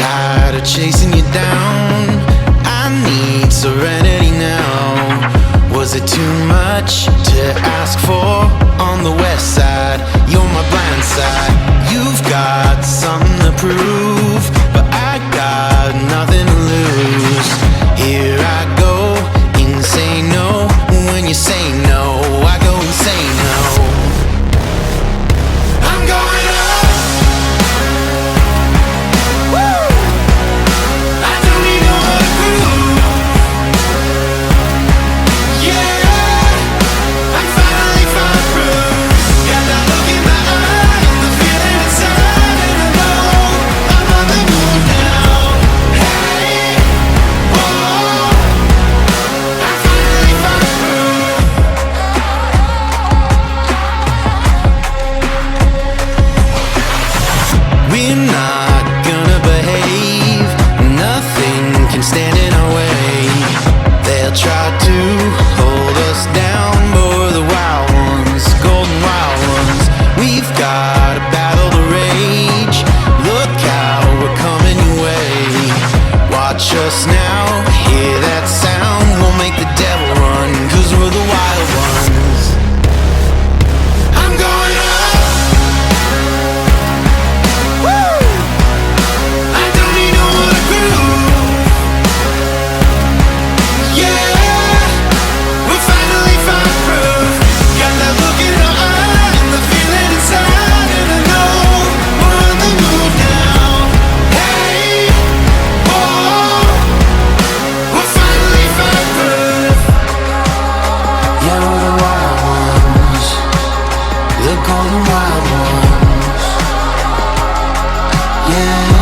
tired of chasing you down. I need serenity now. Was it too much to ask for? On the west side, you're my blind side. You've got something to prove, but I got nothing to lose. Here I go, insane, no. When you say no, I go insane, no. I'm going up. Woo! I don't need no other proof. Yeah, I'm finally found proof. Got that look in my eye and the feeling inside, and I know I'm on the move now. Hey, whoa, I finally found proof. We're not gonna behave. Nothing can stand in our way. They'll try to hold us down, but we're the wild ones, golden wild ones. We've got a battle to rage. Look out, we're coming your way. Watch us now, hear that sound. We'll make the devil run, 'cause we're the wild ones. I'm going up. Woo! I don't need no other proof. Yeah, we finally found proof. Got that look in our eye and the feeling inside, and I know we're on the move now. Hey, whoa, we finally found proof. Yeah, we're the wild ones, the golden wild ones. Yeah.